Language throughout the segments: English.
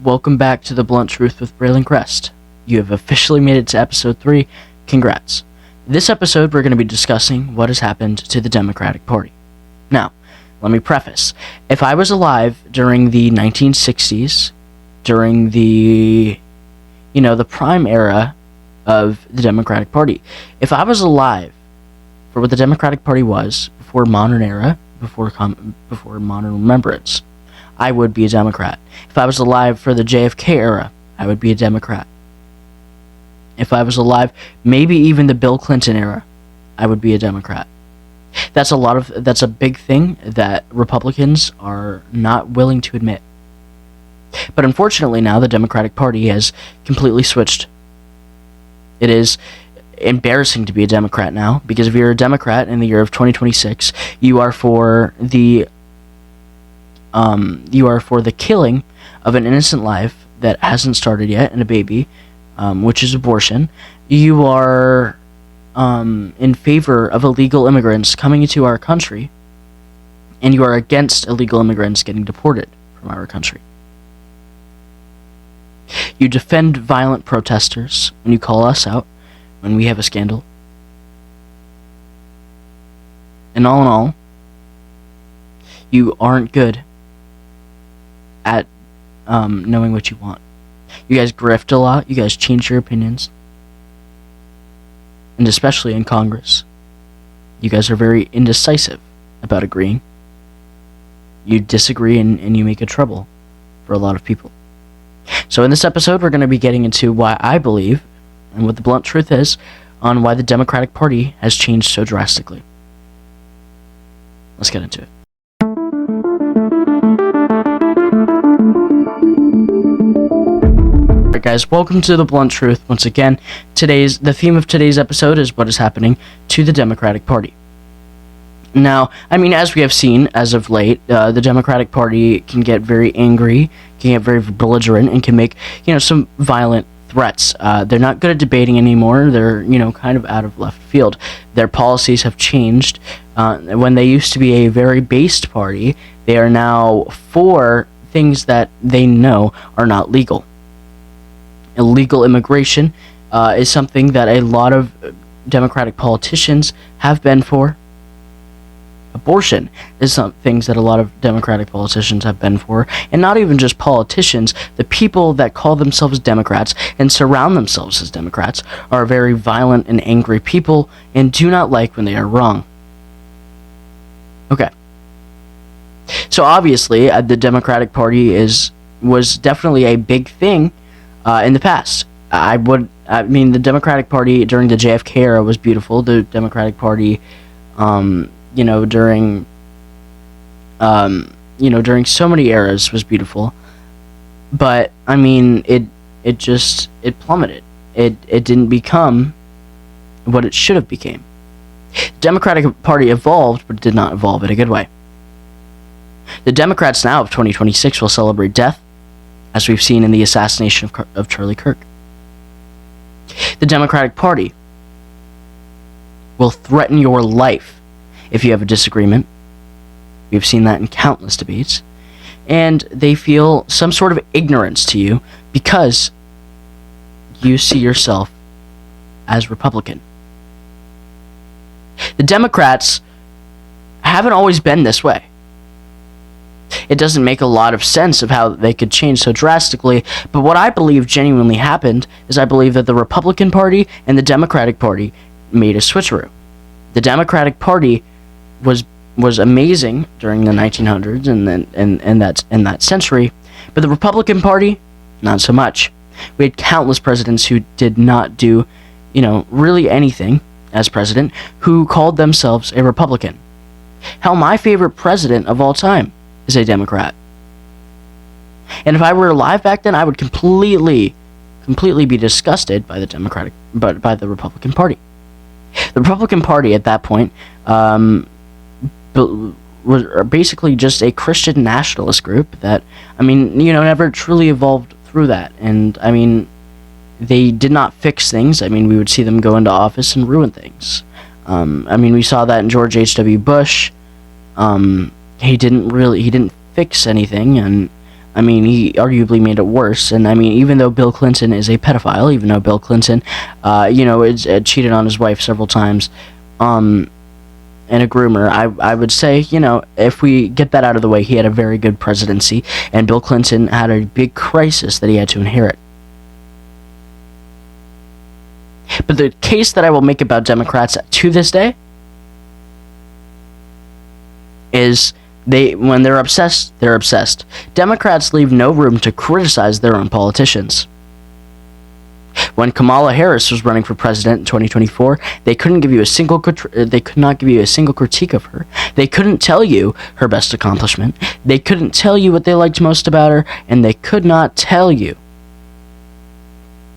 Welcome back to The Blunt Truth with Braylon Crest. You have officially made it to episode 3. Congrats. This episode, we're going to be discussing what has happened to the Democratic Party. Now, let me preface. If I was alive during the 1960s, during the prime era of the Democratic Party, if I was alive for what the Democratic Party was before modern era, before modern remembrance, I would be a Democrat. If I was alive for the JFK era, I would be a Democrat. If I was alive, maybe even the Bill Clinton era, I would be a Democrat. That's a big thing that Republicans are not willing to admit. But unfortunately now, the Democratic Party has completely switched. It is embarrassing to be a Democrat now, because if you're a Democrat in the year of 2026, you are for the killing of an innocent life that hasn't started yet, and a baby, which is abortion. You are in favor of illegal immigrants coming into our country, and you are against illegal immigrants getting deported from our country. You defend violent protesters when you call us out when we have a scandal. And all in all, you aren't good at knowing what you want. You guys grift a lot. You guys change your opinions. And especially in Congress, you guys are very indecisive about agreeing. You disagree and you make it trouble for a lot of people. So in this episode, we're going to be getting into why I believe, and what the blunt truth is, on why the Democratic Party has changed so drastically. Let's get into it. Alright guys, welcome to The Blunt Truth. Once again, the theme of today's episode is what is happening to the Democratic Party. Now, as we have seen as of late, the Democratic Party can get very angry, can get very belligerent, and can make, some violent threats. They're not good at debating anymore. They're, kind of out of left field. Their policies have changed. When they used to be a very based party, they are now for things that they know are not legal. Illegal immigration is something that a lot of Democratic politicians have been for. Abortion is some things that a lot of Democratic politicians have been for, and not even just politicians. The people that call themselves Democrats and surround themselves as Democrats are very violent and angry people and do not like when they are wrong. Okay. So obviously, the Democratic Party was definitely a big thing in the past. The Democratic Party during the JFK era was beautiful. The Democratic Party, during so many eras was beautiful. But, it plummeted. It didn't become what it should have became. The Democratic Party evolved, but it did not evolve in a good way. The Democrats now of 2026 will celebrate death, as we've seen in the assassination of Charlie Kirk. The Democratic Party will threaten your life if you have a disagreement. We've seen that in countless debates. And they feel some sort of ignorance to you because you see yourself as Republican. The Democrats haven't always been this way. It doesn't make a lot of sense of how they could change so drastically, but what I believe genuinely happened is I believe that the Republican Party and the Democratic Party made a switcheroo. The Democratic Party was amazing during the 1900s and that century, but the Republican Party, not so much. We had countless presidents who did not do, really anything as president, who called themselves a Republican. Hell, my favorite president of all time is a Democrat. And if I were alive back then, I would completely be disgusted by by the Republican Party. The Republican Party at that point was basically just a Christian nationalist group that, never truly evolved through that. And, they did not fix things. We would see them go into office and ruin things. We saw that in George H.W. Bush. He didn't fix anything, and I mean, he arguably made it worse. And I mean, even though Bill Clinton is a pedophile, even though Bill Clinton, is cheated on his wife several times, and a groomer, I would say, if we get that out of the way, he had a very good presidency, and Bill Clinton had a big crisis that he had to inherit. But the case that I will make about Democrats to this day is when they're obsessed, they're obsessed. Democrats leave no room to criticize their own politicians. When Kamala Harris was running for president in 2024, they could not give you a single critique of her. They couldn't tell you her best accomplishment. They couldn't tell you what they liked most about her, and they could not tell you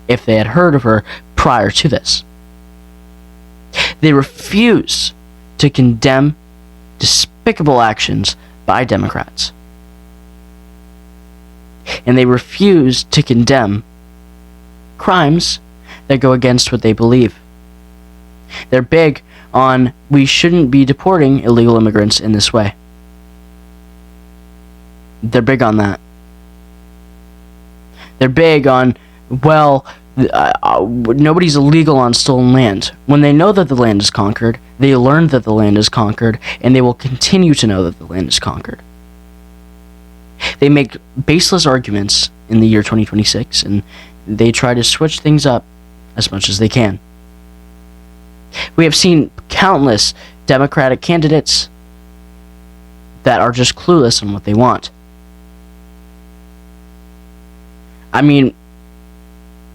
if they had heard of her prior to this. They refuse to condemn despicable actions by Democrats. And they refuse to condemn crimes that go against what they believe. They're big on, we shouldn't be deporting illegal immigrants in this way. They're big on that. They're big on, nobody's illegal on stolen land. When they know that the land is conquered, they learn that the land is conquered, and they will continue to know that the land is conquered. They make baseless arguments in the year 2026, and they try to switch things up as much as they can. We have seen countless Democratic candidates that are just clueless on what they want.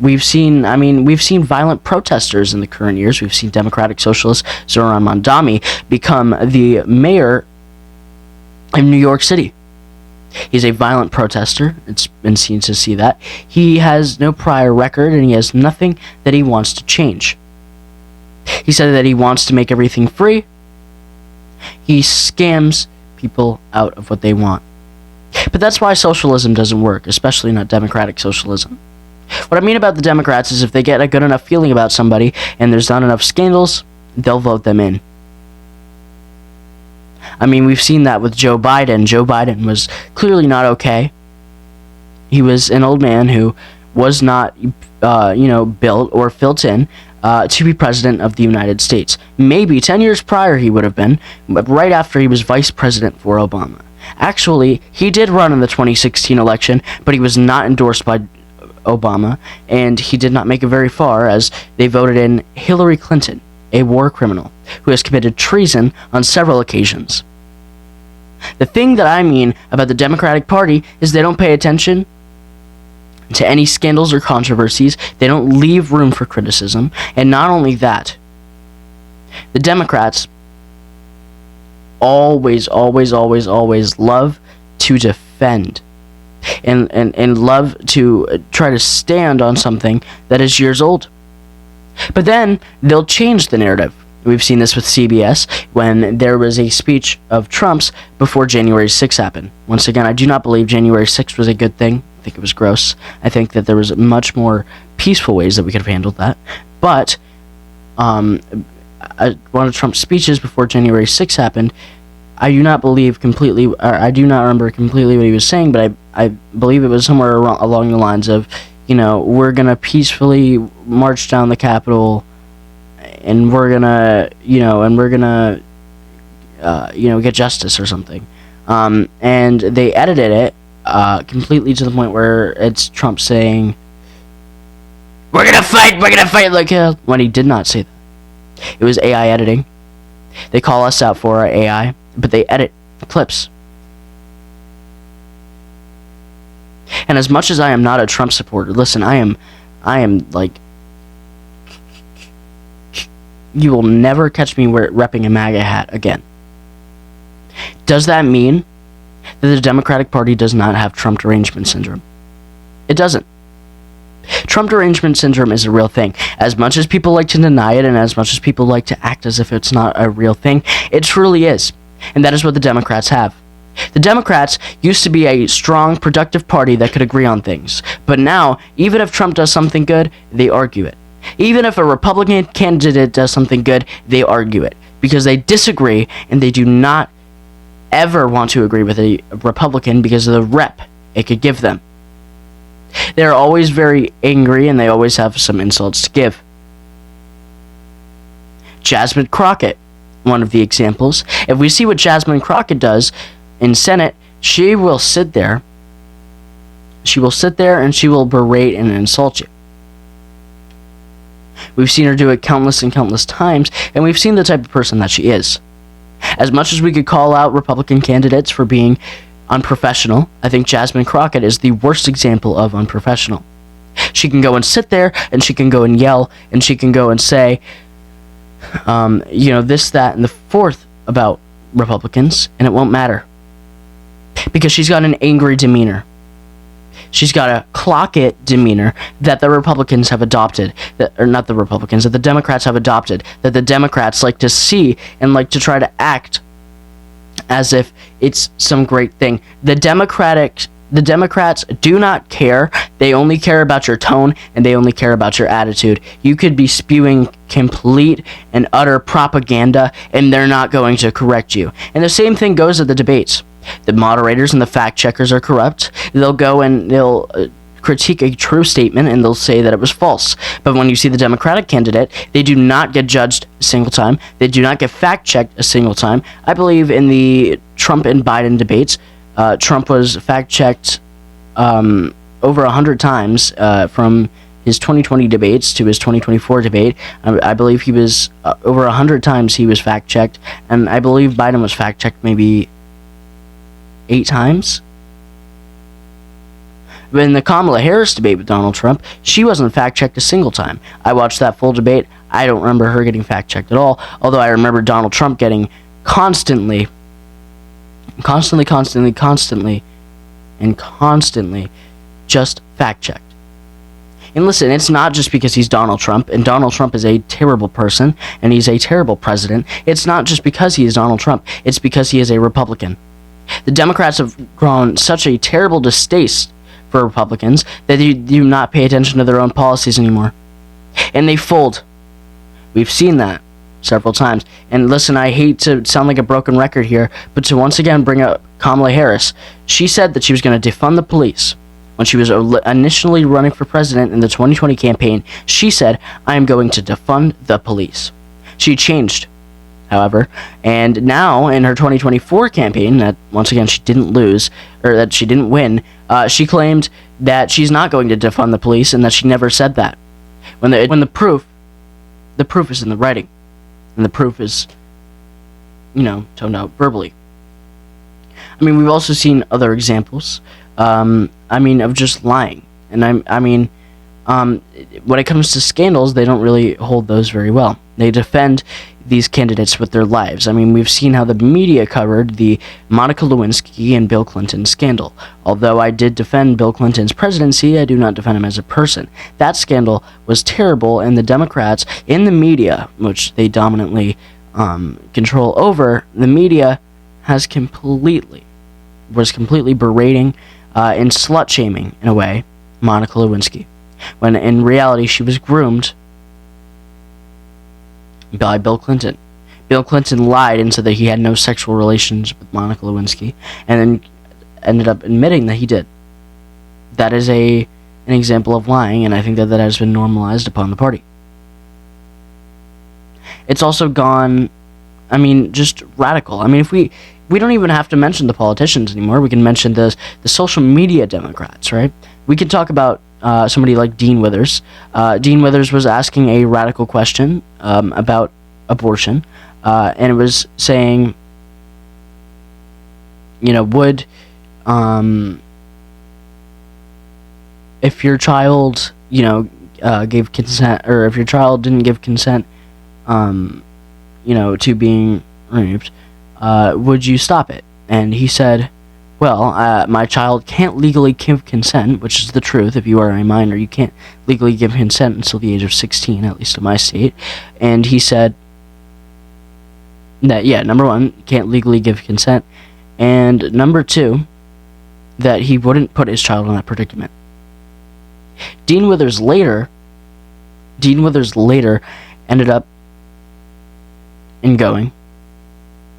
We've seen violent protesters in the current years. We've seen Democratic Socialist Zohran Mamdani become the mayor of New York City. He's a violent protester. It's been seen to see that. He has no prior record, and he has nothing that he wants to change. He said that he wants to make everything free. He scams people out of what they want. But that's why socialism doesn't work, especially not democratic socialism. What I mean about the Democrats is if they get a good enough feeling about somebody and there's not enough scandals, they'll vote them in. We've seen that with Joe Biden. Joe Biden was clearly not okay. He was an old man who was not, built or built in to be president of the United States. Maybe 10 years prior he would have been, but right after he was vice president for Obama. Actually, he did run in the 2016 election, but he was not endorsed by Obama, and he did not make it very far as they voted in Hillary Clinton, a war criminal who has committed treason on several occasions. The thing that I mean about the Democratic Party is they don't pay attention to any scandals or controversies. They don't leave room for criticism. And not only that, the Democrats always love to defend and love to try to stand on something that is years old. But then they'll change the narrative. We've seen this with CBS when there was a speech of Trump's before January 6th happened. Once again, I do not believe January 6th was a good thing. I think it was gross. I think that there was much more peaceful ways that we could have handled that. But one of Trump's speeches before January 6th happened, I do not remember completely what he was saying, but I believe it was somewhere along the lines of, we're going to peacefully march down the Capitol, and we're going to, get justice or something. And they edited it completely to the point where it's Trump saying, we're going to fight like hell, when he did not say that. It was AI editing. They call us out for our AI, but they edit clips. And as much as I am not a Trump supporter, listen, I am like, you will never catch me repping a MAGA hat again. Does that mean that the Democratic Party does not have Trump derangement syndrome? It doesn't. Trump derangement syndrome is a real thing. As much as people like to deny it, and as much as people like to act as if it's not a real thing, it truly is. And that is what the Democrats have. The Democrats used to be a strong, productive party that could agree on things. But now, even if Trump does something good, they argue it. Even if a Republican candidate does something good, they argue it. Because they disagree, and they do not ever want to agree with a Republican because of the rep it could give them. They're always very angry, and they always have some insults to give. Jasmine Crockett, one of the examples. If we see what Jasmine Crockett does in Senate, she will sit there. She will sit there and she will berate and insult you. We've seen her do it countless and countless times, and we've seen the type of person that she is. As much as we could call out Republican candidates for being unprofessional, I think Jasmine Crockett is the worst example of unprofessional. She can go and sit there, and she can go and yell, and she can go and say, this, that, and the fourth about Republicans, and it won't matter. Because she's got an angry demeanor. She's got a clock it demeanor that the Republicans have adopted, that the Democrats have adopted, that the Democrats like to see and like to try to act as if it's some great thing. The Democrats do not care. They only care about your tone, and they only care about your attitude. You could be spewing complete and utter propaganda, and they're not going to correct you. And the same thing goes at the debates. The moderators and the fact checkers are corrupt. They'll go and they'll critique a true statement, and they'll say that it was false. But when you see the Democratic candidate, they do not get judged a single time. They do not get fact checked a single time. I believe in the Trump and Biden debates, Trump was fact checked over 100 times from his 2020 debates to his 2024 debate. I believe he was over 100 times he was fact checked, and I believe Biden was fact checked maybe 8 times. But in the Kamala Harris debate with Donald Trump, she wasn't fact-checked a single time. I watched that full debate. I don't remember her getting fact-checked at all, although I remember Donald Trump getting constantly just fact-checked. And listen, it's not just because he's Donald Trump, and Donald Trump is a terrible person, and he's a terrible president. It's not just because he is Donald Trump. It's because he is a Republican. The Democrats have grown such a terrible distaste for Republicans that they do not pay attention to their own policies anymore. And they fold. We've seen that several times. And listen, I hate to sound like a broken record here, but to once again bring up Kamala Harris, she said that she was going to defund the police. When she was initially running for president in the 2020 campaign, she said, "I am going to defund the police." She changed, however, and now in her 2024 campaign, that once again she didn't lose, or that she didn't win, she claimed that she's not going to defund the police and that she never said that. When the proof is in the writing, and the proof is, toned out verbally. I mean, we've also seen other examples, of just lying. And when it comes to scandals, they don't really hold those very well. They defend these candidates with their lives. I mean, we've seen how the media covered the Monica Lewinsky and Bill Clinton scandal. Although I did defend Bill Clinton's presidency, I do not defend him as a person. That scandal was terrible, and the Democrats in the media, which they dominantly control over, the media was completely berating and slut-shaming, in a way, Monica Lewinsky, when in reality she was groomed by Bill Clinton. Bill Clinton lied and said that he had no sexual relations with Monica Lewinsky, and then ended up admitting that he did. That is an example of lying, and I think that has been normalized upon the party. It's also gone, just radical. If we don't even have to mention the politicians anymore. We can mention the social media Democrats, right? We can talk about somebody like Dean Withers. Dean Withers was asking a radical question about abortion, and it was saying, would if your child, gave consent, or if your child didn't give consent, to being raped, would you stop it? And he said, well, my child can't legally give consent, which is the truth. If you are a minor, you can't legally give consent until the age of 16, at least in my state. And he said that, number one, can't legally give consent, and number two, that he wouldn't put his child in that predicament. Dean Withers later ended up going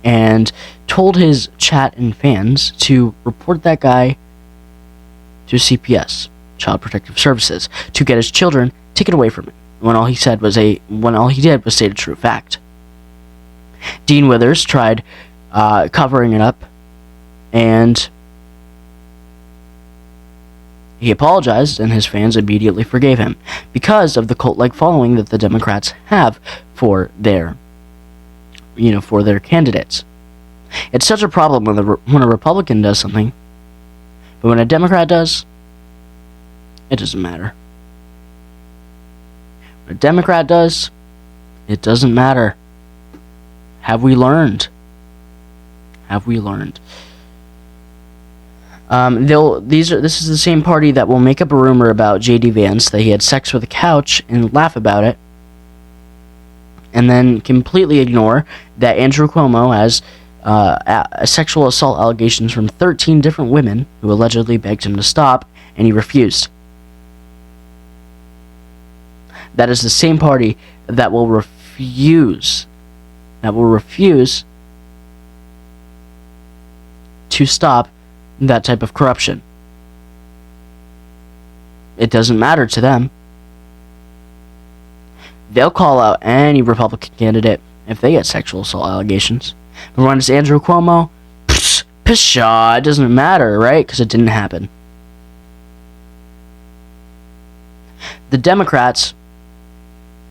and told his chat and fans to report that guy to CPS, Child Protective Services, to get his children taken away from him, when all he did was state a true fact. Dean Withers tried covering it up, and he apologized, and his fans immediately forgave him because of the cult-like following that the Democrats have for their candidates. It's such a problem when a Republican does something, but when a Democrat does, it doesn't matter. When a Democrat does, it doesn't matter. Have we learned? Have we learned? This is the same party that will make up a rumor about J.D. Vance that he had sex with a couch and laugh about it, and then completely ignore that Andrew Cuomo has sexual assault allegations from 13 different women who allegedly begged him to stop, and he refused. That is the same party that will refuse to stop that type of corruption. It doesn't matter to them. They'll call out any Republican candidate if they get sexual assault allegations. But when it's Andrew Cuomo, pshaw, it doesn't matter, right? Because it didn't happen. The Democrats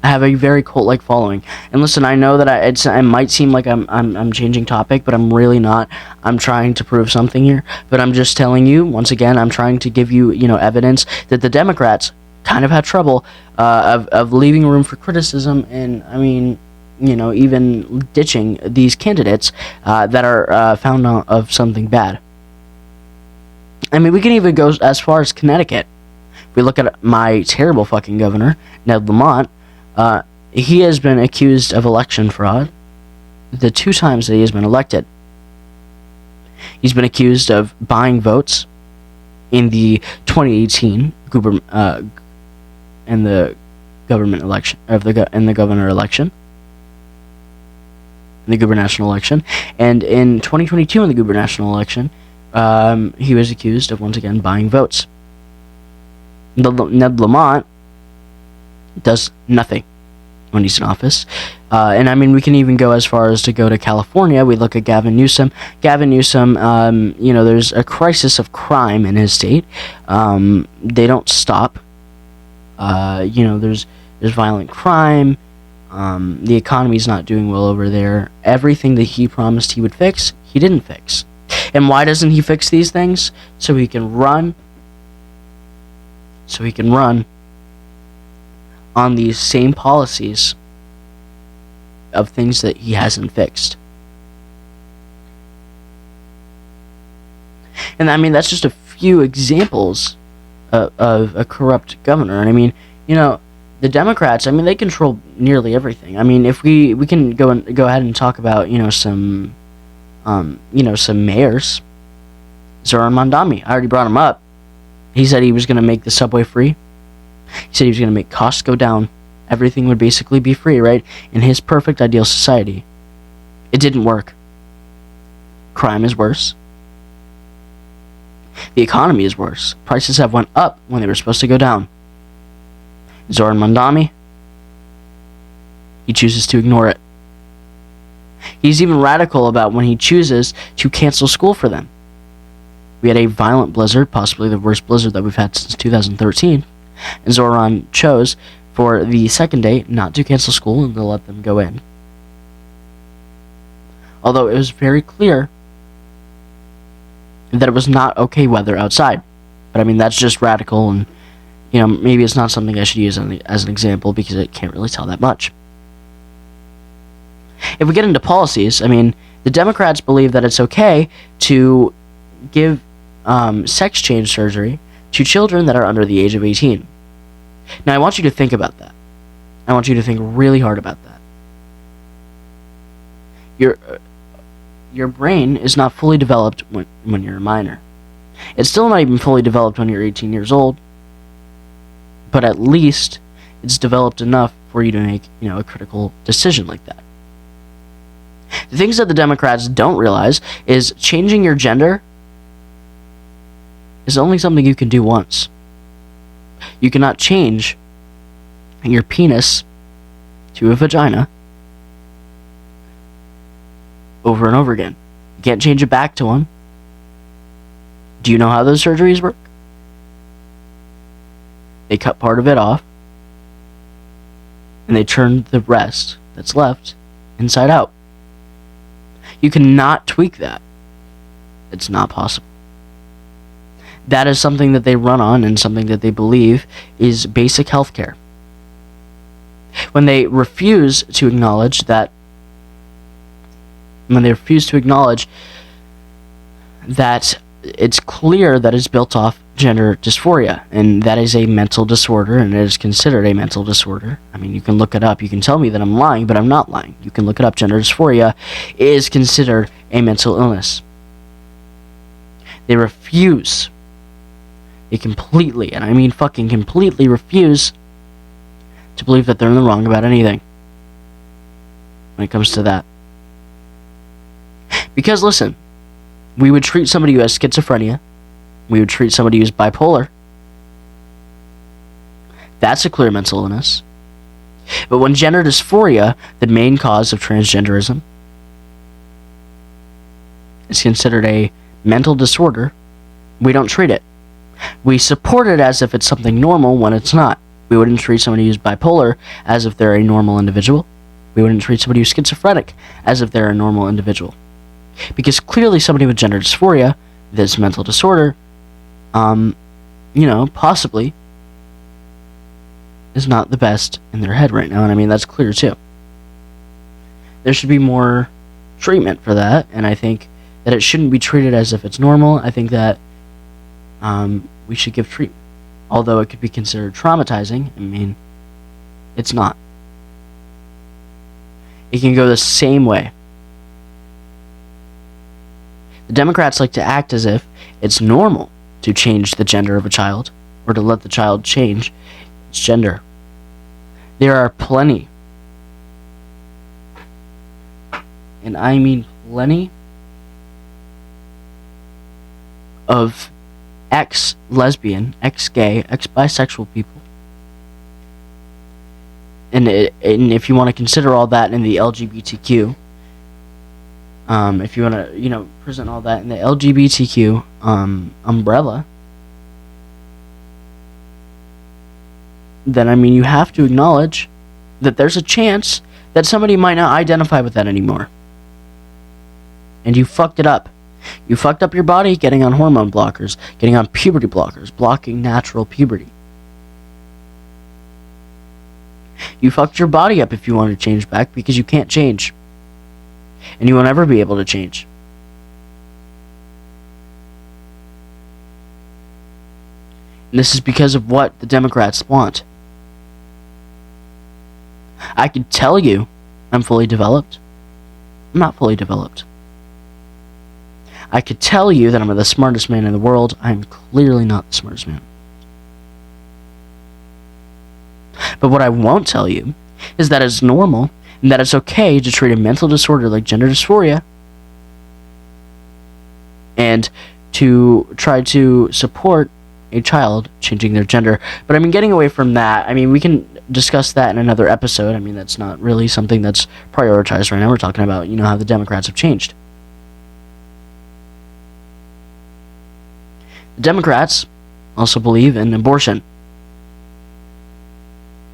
have a very cult-like following. And listen, I know that it might seem like I'm changing topic, but I'm really not. I'm trying to prove something here, but I'm just telling you, once again, I'm trying to give you, evidence that the Democrats kind of have trouble of leaving room for criticism, and, even ditching these candidates that are found of something bad. I mean, we can even go as far as Connecticut. If we look at my terrible fucking governor, Ned Lamont, he has been accused of election fraud the 2 times that he has been elected. He's been accused of buying votes in the 2018 in the government election in the governor election, in the gubernatorial election, and in 2022 in the gubernatorial election, he was accused of once again buying votes. Ned Lamont does nothing when he's in office. And I mean, we can even go as far as to go to California. We look at Gavin Newsom. Gavin Newsom, there's a crisis of crime in his state. They don't stop. There's violent crime. The economy's not doing well over there. Everything that he promised he would fix, he didn't fix. And why doesn't he fix these things? So he can run on these same policies of things that he hasn't fixed. And I mean, that's just a few examples of a corrupt governor. And I mean, the Democrats, I mean, they control nearly everything. I mean, if we can go ahead and talk about, some mayors. Zoran Mondani, I already brought him up. He said he was going to make the subway free. He said he was going to make costs go down. Everything would basically be free, right? In his perfect ideal society. It didn't work. Crime is worse. The economy is worse. Prices have went up when they were supposed to go down. Zoran Mondani, he chooses to ignore it. He's even radical about when he chooses to cancel school for them. We had a violent blizzard, possibly the worst blizzard that we've had since 2013, and Zoran chose for the second day not to cancel school and to let them go in. Although it was very clear that it was not okay weather outside. But I mean, that's just radical, and maybe it's not something I should use as an example because it can't really tell that much. If we get into policies, I mean, the Democrats believe that it's okay to give sex change surgery to children that are under the age of 18. Now, I want you to think about that. I want you to think really hard about that. Your brain is not fully developed when you're a minor. It's still not even fully developed when you're 18 years old, but at least it's developed enough for you to make, a critical decision like that. The things that the Democrats don't realize is changing your gender is only something you can do once. You cannot change your penis to a vagina over and over again. You can't change it back to one. Do you know how those surgeries work? They cut part of it off, and they turn the rest that's left inside out. You cannot tweak that. It's not possible. That is something that they run on and something that they believe is basic healthcare. When they refuse to acknowledge that it's clear that it's built off gender dysphoria, and that is a mental disorder, and it is considered a mental disorder. I mean, you can look it up. You can tell me that I'm lying, but I'm not lying. You can look it up. Gender dysphoria is considered a mental illness. They refuse. They completely, and I mean fucking completely refuse to believe that they're in the wrong about anything when it comes to that. Because listen, we would treat somebody who has schizophrenia, we would treat somebody who's bipolar. That's a clear mental illness. But when gender dysphoria, the main cause of transgenderism, is considered a mental disorder, we don't treat it. We support it as if it's something normal when it's not. We wouldn't treat somebody who's bipolar as if they're a normal individual. We wouldn't treat somebody who's schizophrenic as if they're a normal individual. Because clearly somebody with gender dysphoria, this mental disorder, possibly is not the best in their head right now. And I mean, that's clear too. There should be more treatment for that, and I think that it shouldn't be treated as if it's normal. I think that we should give treatment. Although it could be considered traumatizing, I mean, it's not. It can go the same way. The Democrats like to act as if it's normal to change the gender of a child, or to let the child change its gender. There are plenty, and I mean plenty, of ex-lesbian, ex-gay, ex-bisexual people. And if you want to consider all that in the LGBTQ, if you want to, present all that in the LGBTQ umbrella, then, I mean, you have to acknowledge that there's a chance that somebody might not identify with that anymore. And you fucked it up. You fucked up your body getting on hormone blockers, getting on puberty blockers, blocking natural puberty. You fucked your body up if you want to change back, because you can't change. And you won't ever be able to change. And this is because of what the Democrats want. I could tell you I'm fully developed. I'm not fully developed. I could tell you that I'm the smartest man in the world. I'm clearly not the smartest man. But what I won't tell you is that it's normal and that it's okay to treat a mental disorder like gender dysphoria and to try to support a child changing their gender. But I mean, getting away from that, I mean, we can discuss that in another episode. I mean, that's not really something that's prioritized right now. We're talking about, how the Democrats have changed. The Democrats also believe in abortion.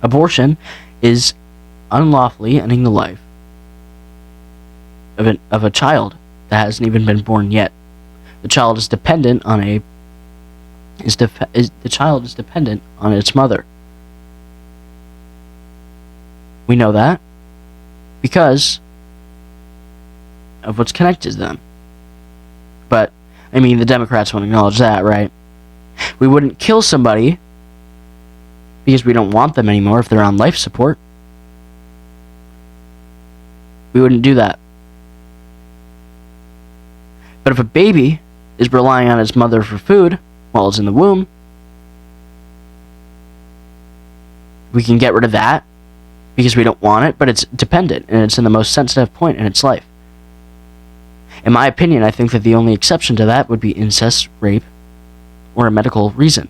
Abortion is unlawfully ending the life of a child that hasn't even been born yet. The child is dependent on the child is dependent on its mother. We know that because of what's connected to them. But I mean, the Democrats won't acknowledge that, right? We wouldn't kill somebody because we don't want them anymore if they're on life support. We wouldn't do that. But if a baby is relying on its mother for food while it's in the womb, we can get rid of that because we don't want it, but it's dependent and it's in the most sensitive point in its life. In my opinion, I think that the only exception to that would be incest, rape, or a medical reason.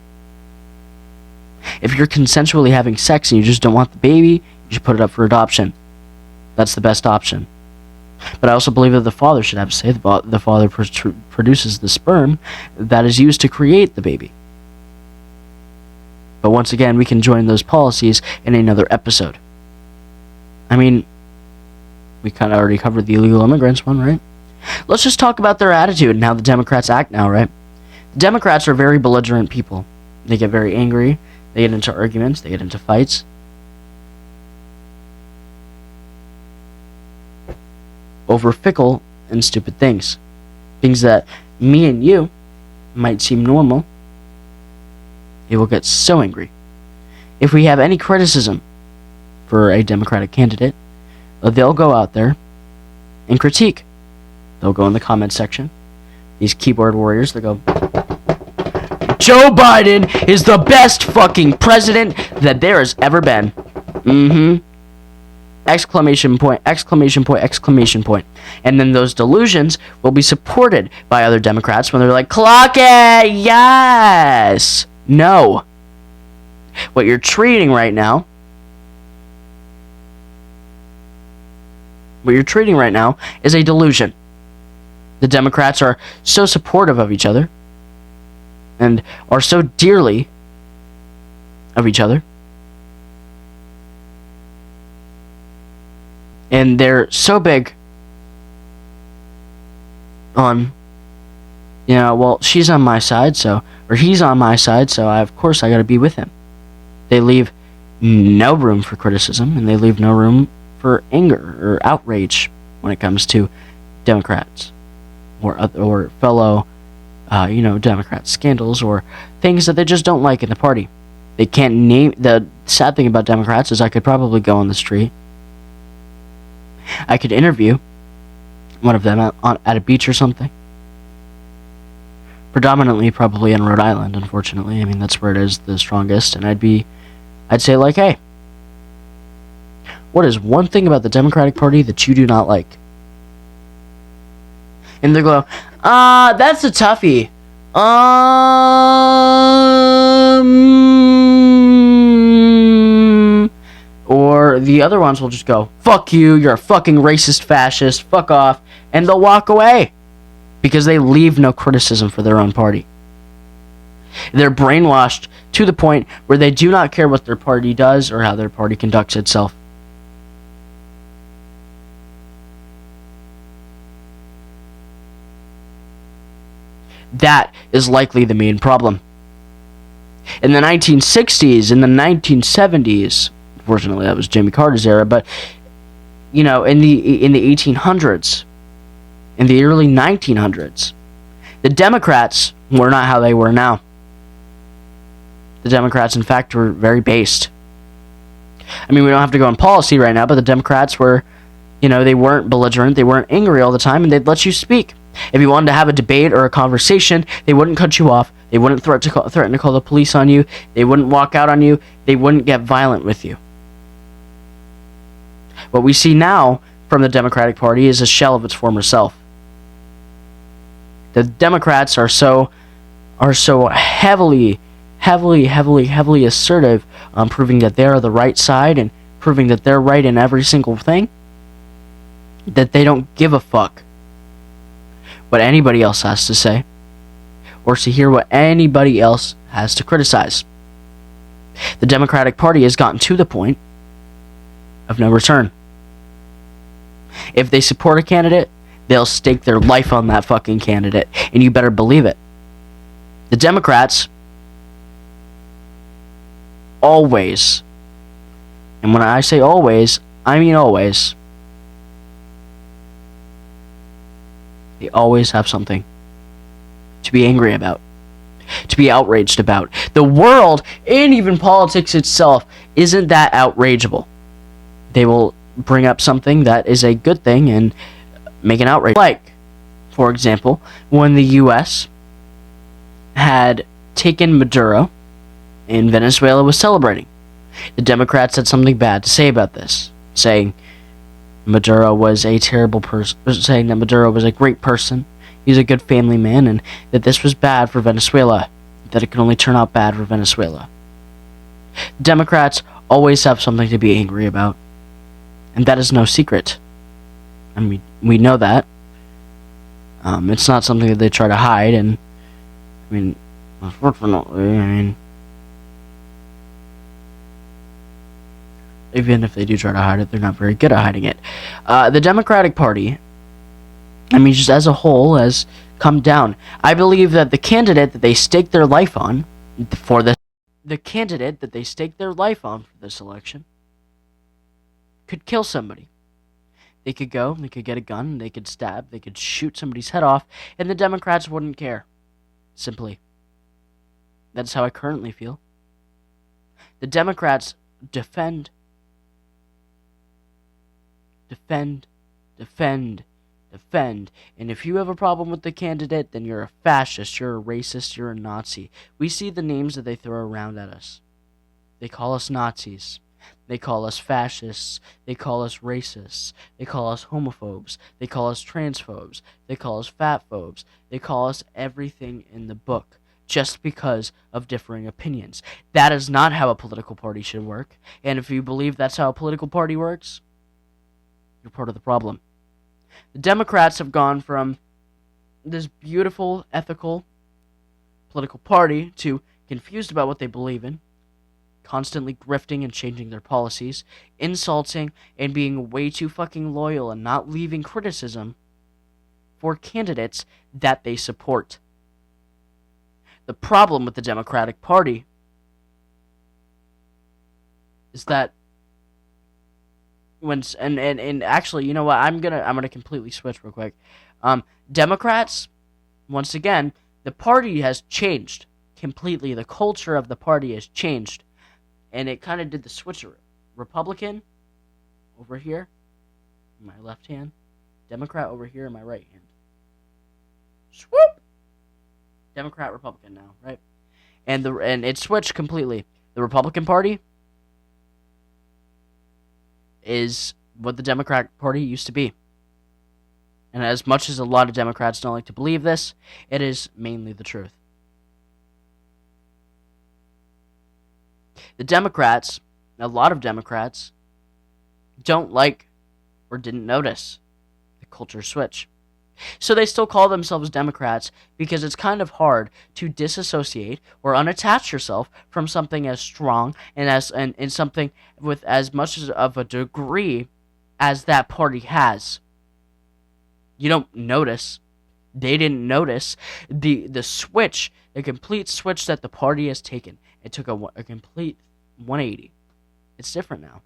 If you're consensually having sex and you just don't want the baby, you should put it up for adoption. That's the best option. But I also believe that the father should have a say. The father produces the sperm that is used to create the baby. But once again, we can join those policies in another episode. I mean, we kind of already covered the illegal immigrants one, right? Let's just talk about their attitude and how the Democrats act now, right? The Democrats are very belligerent people. They get very angry. They get into arguments. They get into fights. Over fickle and stupid things. Things that me and you might seem normal. They will get so angry. If we have any criticism for a Democratic candidate, they'll go out there and critique. They'll go in the comment section. These keyboard warriors, they'll go, Joe Biden is the best fucking president that there has ever been. Exclamation point, exclamation point, exclamation point. And then those delusions will be supported by other Democrats when they're like, clock it, yes. No. What you're treating right now is a delusion. The Democrats are so supportive of each other and are so dearly of each other. And they're so big on, well, she's on my side, or he's on my side, so of course I gotta be with him. They leave no room for criticism, and they leave no room for anger or outrage when it comes to Democrats or fellow, Democrat scandals or things that they just don't like in the party. They can't name. The sad thing about Democrats is I could probably go on the street. I could interview one of them at a beach or something. Predominantly probably in Rhode Island, unfortunately. I mean, that's where it is the strongest. And I'd say like, hey, what is one thing about the Democratic Party that you do not like? And they go, that's a toughie. Or the other ones will just go, fuck you, you're a fucking racist fascist, fuck off, and they'll walk away. Because they leave no criticism for their own party. They're brainwashed to the point where they do not care what their party does or how their party conducts itself. That is likely the main problem. In the 1960s, in the 1970s, unfortunately that was Jimmy Carter's era, but in the 1800s, in the early 1900s, the Democrats were not how they were now. The Democrats, in fact, were very based. I mean, we don't have to go in policy right now, but the Democrats were, they weren't belligerent, they weren't angry all the time, and they'd let you speak. If you wanted to have a debate or a conversation, they wouldn't cut you off, they wouldn't threaten to call the police on you, they wouldn't walk out on you, they wouldn't get violent with you. What we see now from the Democratic Party is a shell of its former self. The Democrats are so heavily assertive on proving that they are the right side and proving that they're right in every single thing, that they don't give a fuck what anybody else has to say or to hear what anybody else has to criticize. The Democratic Party has gotten to the point of no return. If they support a candidate, they'll stake their life on that fucking candidate, and you better believe it. The Democrats always, and when I say always, I mean always, they always have something to be angry about, to be outraged about. The world, and even politics itself, isn't that outrageable. They will bring up something that is a good thing and make an outrage. Like, for example, when the U.S. had taken Maduro and Venezuela was celebrating, the Democrats had something bad to say about this, saying Maduro was a terrible person, saying that Maduro was a great person, he's a good family man, and that this was bad for Venezuela. that it can only turn out bad for Venezuela. Democrats always have something to be angry about, and that is no secret. I mean, we know that. It's not something that they try to hide, and I mean, unfortunately, even if they do try to hide it, they're not very good at hiding it. The Democratic Party, just as a whole, has come down. I believe that the candidate that they stake their life on for this election could kill somebody. They could go, they could get a gun, they could stab, they could shoot somebody's head off, and the Democrats wouldn't care. Simply. That's how I currently feel. The Democrats defend, and if you have a problem with the candidate, then you're a fascist, you're a racist, you're a Nazi. We see the names that they throw around at us. They call us Nazis. They call us fascists. They call us racists. They call us homophobes. They call us transphobes. They call us fatphobes. They call us everything in the book just because of differing opinions. That is not how a political party should work. And if you believe that's how a political party works, you're part of the problem. The Democrats have gone from this beautiful, ethical political party to confused about what they believe in, constantly grifting and changing their policies, insulting and being way too fucking loyal and not leaving criticism for candidates that they support. The problem with the Democratic Party is that actually, you know what? I'm gonna completely switch real quick. Democrats, once again, the party has changed completely. The culture of the party has changed, and it kind of did the switcheroo. Republican over here, in my left hand. Democrat over here in my right hand. Swoop. Democrat, Republican now, right? And it switched completely. The Republican Party is what the Democratic Party used to be. And as much as a lot of Democrats don't like to believe this, it is mainly the truth. The Democrats, a lot of Democrats, don't like or didn't notice the culture switch. So they still call themselves Democrats because it's kind of hard to disassociate or unattach yourself from something as strong and something with as much of a degree as that party has. You don't notice. They didn't notice the switch, the complete switch that the party has taken. It took a complete 180. It's different now.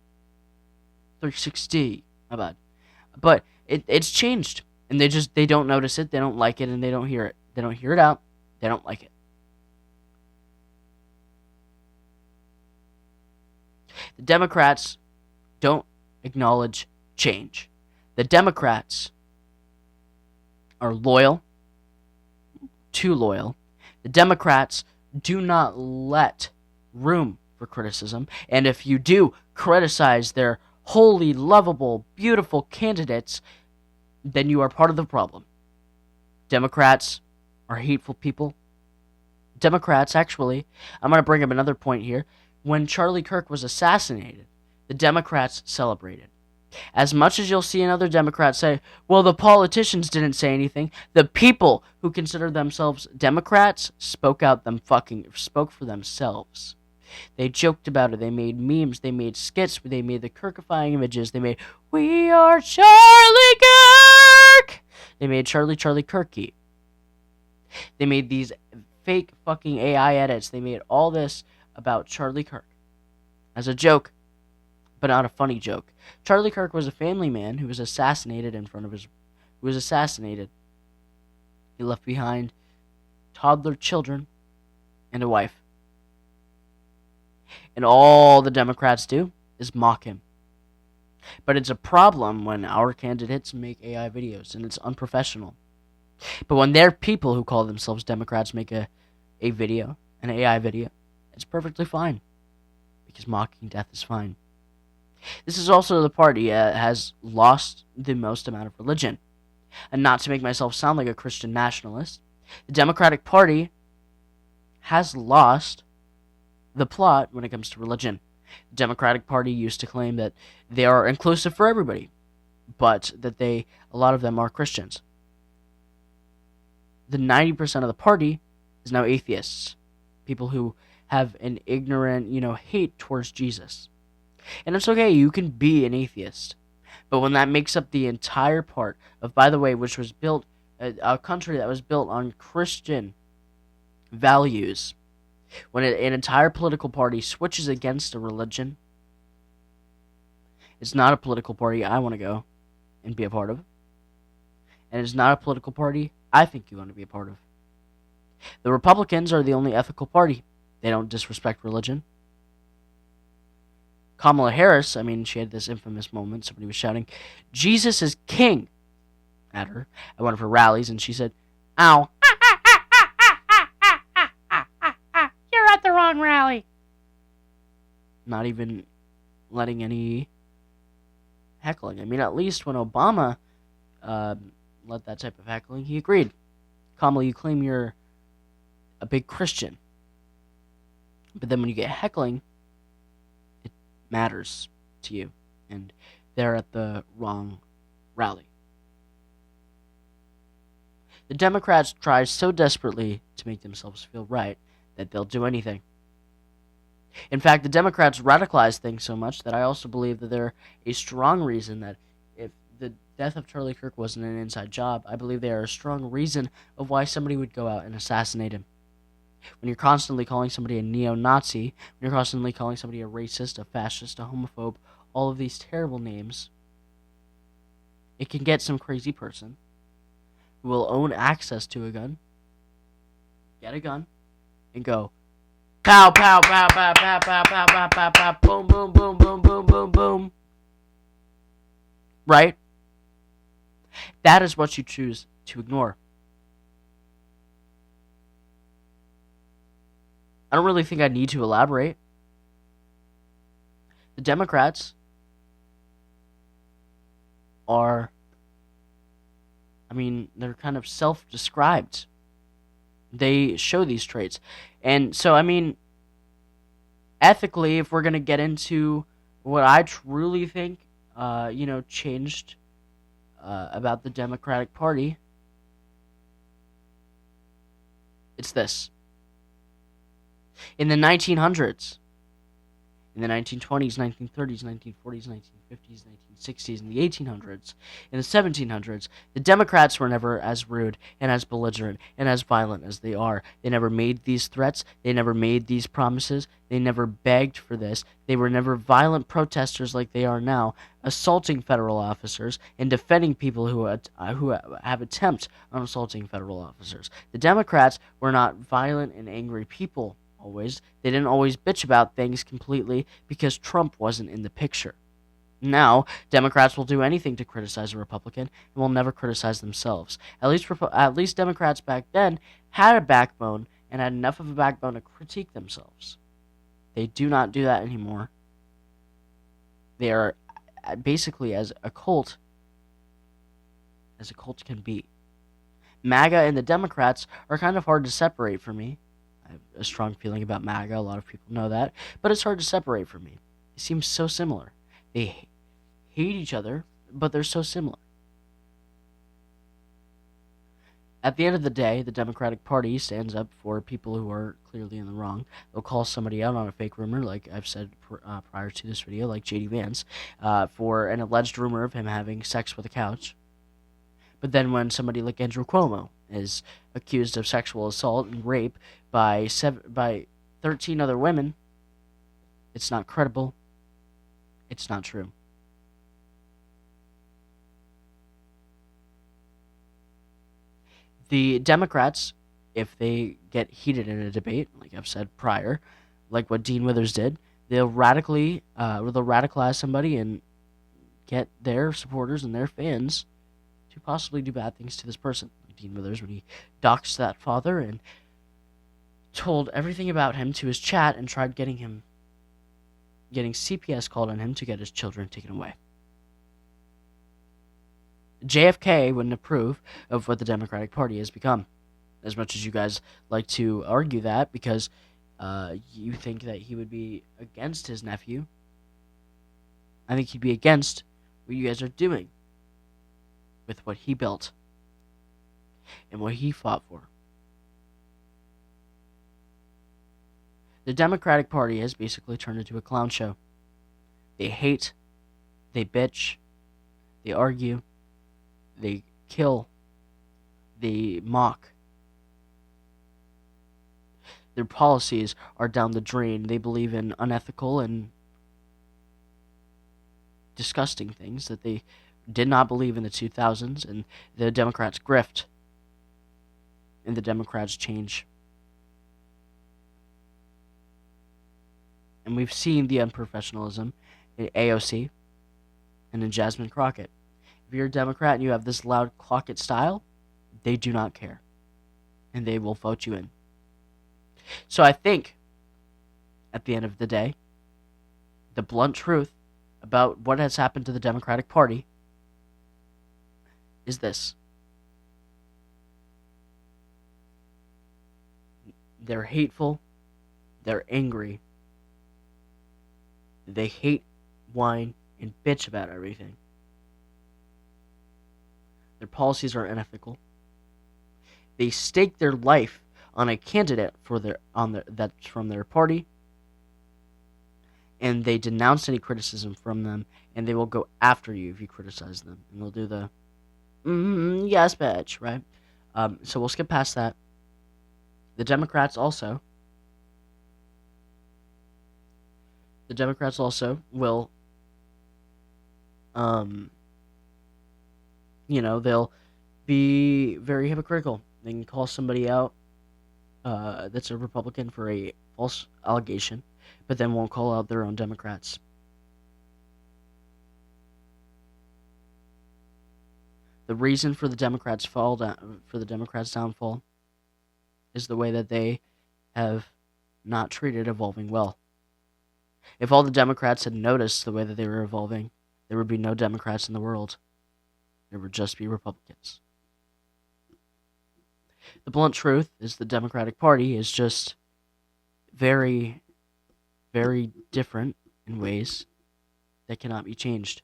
360. My bad. But it's changed. And they don't notice it, they don't like it, and they don't hear it. They don't hear it out, they don't like it. The Democrats don't acknowledge change. The Democrats are loyal, too loyal. The Democrats do not let room for criticism, and if you do criticize their holy, lovable, beautiful candidates, then you are part of the problem. Democrats are hateful people. Democrats, actually, I'm going to bring up another point here. When Charlie Kirk was assassinated, the Democrats celebrated. As much as you'll see another Democrat say, well, the politicians didn't say anything, the people who consider themselves Democrats spoke for themselves. They joked about it. They made memes. They made skits. They made the Kirkifying images. They made, "We are Charlie Kirk!" They made Charlie Kirky. They made these fake fucking AI edits. They made all this about Charlie Kirk as a joke, but not a funny joke. Charlie Kirk was a family man who was assassinated He left behind toddler children and a wife. And all the Democrats do is mock him. But it's a problem when our candidates make AI videos, and it's unprofessional. But when their people who call themselves Democrats make a video, an AI video, it's perfectly fine. Because mocking death is fine. This is also the party has lost the most amount of religion. And not to make myself sound like a Christian nationalist, the Democratic Party has lost the plot when it comes to religion. The Democratic Party used to claim that they are inclusive for everybody, but that a lot of them are Christians. The 90% of the party is now atheists, people who have an ignorant, hate towards Jesus. And it's okay, you can be an atheist. But when that makes up the entire part of, by the way, which was built, a country that was built on Christian values, when an entire political party switches against a religion, it's not a political party I want to go and be a part of. And it's not a political party I think you want to be a part of. The Republicans are the only ethical party. They don't disrespect religion. Kamala Harris, she had this infamous moment. Somebody was shouting, "Jesus is king," at her at one of her rallies, and she said, "Ow. You're at the wrong rally." Not even letting any heckling. At least when Obama let that type of heckling, he agreed. Kamala, you claim you're a big Christian, but then when you get heckling, it matters to you, and they're at the wrong rally. The Democrats try so desperately to make themselves feel right that they'll do anything. In fact, the Democrats radicalize things so much that I also believe that they're a strong reason that if the death of Charlie Kirk wasn't an inside job, I believe they are a strong reason of why somebody would go out and assassinate him. When you're constantly calling somebody a neo-Nazi, when you're constantly calling somebody a racist, a fascist, a homophobe, all of these terrible names, it can get some crazy person who will own access to a gun, get a gun, and go, pow, pow, pow, pow, pow, pow, pow, pow, pow, pow, boom, boom, boom, boom, boom, boom, boom. Right? That is what you choose to ignore. I don't really think I need to elaborate. The Democrats are, they're kind of self-described. They show these traits. And so, ethically, if we're going to get into what I truly think, changed about the Democratic Party, it's this. In the 1900s, in the 1920s, 1930s, 1940s, 1950s, 1960s, and the 1800s, in the 1700s, the Democrats were never as rude and as belligerent and as violent as they are. They never made these threats. They never made these promises. They never begged for this. They were never violent protesters like they are now, assaulting federal officers and defending people who have attempts on assaulting federal officers. The Democrats were not violent and angry people. Always. They didn't always bitch about things completely because Trump wasn't in the picture. Now, Democrats will do anything to criticize a Republican and will never criticize themselves. At least Democrats back then had a backbone and had enough of a backbone to critique themselves. They do not do that anymore. They are basically as a cult can be. MAGA and the Democrats are kind of hard to separate for me. I have a strong feeling about MAGA. A lot of people know that. But it's hard to separate for me. It seems so similar. They hate each other, but they're so similar. At the end of the day, the Democratic Party stands up for people who are clearly in the wrong. They'll call somebody out on a fake rumor, like I've said prior to this video, like J.D. Vance, for an alleged rumor of him having sex with a couch. But then when somebody like Andrew Cuomo is accused of sexual assault and rape by 13 other women, it's not credible. It's not true. The Democrats, if they get heated in a debate, like I've said prior, like what Dean Withers did, they'll radicalize somebody and get their supporters and their fans to possibly do bad things to this person. Like Dean Withers, when he doxed that father and told everything about him to his chat and tried getting CPS called on him to get his children taken away. JFK wouldn't approve of what the Democratic Party has become. as much as you guys like to argue that because you think that he would be against his nephew. I think he'd be against what you guys are doing with what he built and what he fought for. The Democratic Party has basically turned into a clown show. They hate, they bitch, they argue, they kill, they mock. Their policies are down the drain. They believe in unethical and disgusting things that they did not believe in the 2000s, and the Democrats grift and the Democrats change. And we've seen the unprofessionalism in AOC and in Jasmine Crockett. If you're a Democrat and you have this loud Crockett style, they do not care. And they will vote you in. So I think, at the end of the day, the blunt truth about what has happened to the Democratic Party is this. They're hateful. They're angry. They hate, whine, and bitch about everything. Their policies are unethical. They stake their life on a candidate that's from their party, and they denounce any criticism from them, and they will go after you if you criticize them, and they'll do the yes, bitch, right? So we'll skip past that. The Democrats also will, they'll be very hypocritical. They can call somebody out that's a Republican for a false allegation, but then won't call out their own Democrats. The reason for the Democrats' downfall is the way that they have not treated evolving well. If all the Democrats had noticed the way that they were evolving, there would be no Democrats in the world. There would just be Republicans. The blunt truth is the Democratic Party is just very, very different in ways that cannot be changed.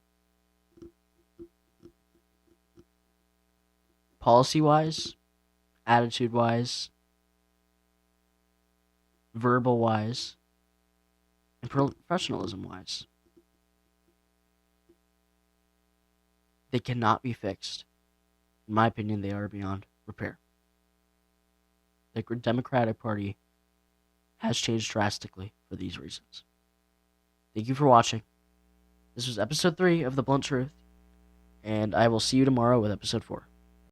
Policy-wise, attitude-wise, verbal-wise, and professionalism-wise. They cannot be fixed. In my opinion, they are beyond repair. The Democratic Party has changed drastically for these reasons. Thank you for watching. This was episode 3 of The Blunt Truth, and I will see you tomorrow with episode 4.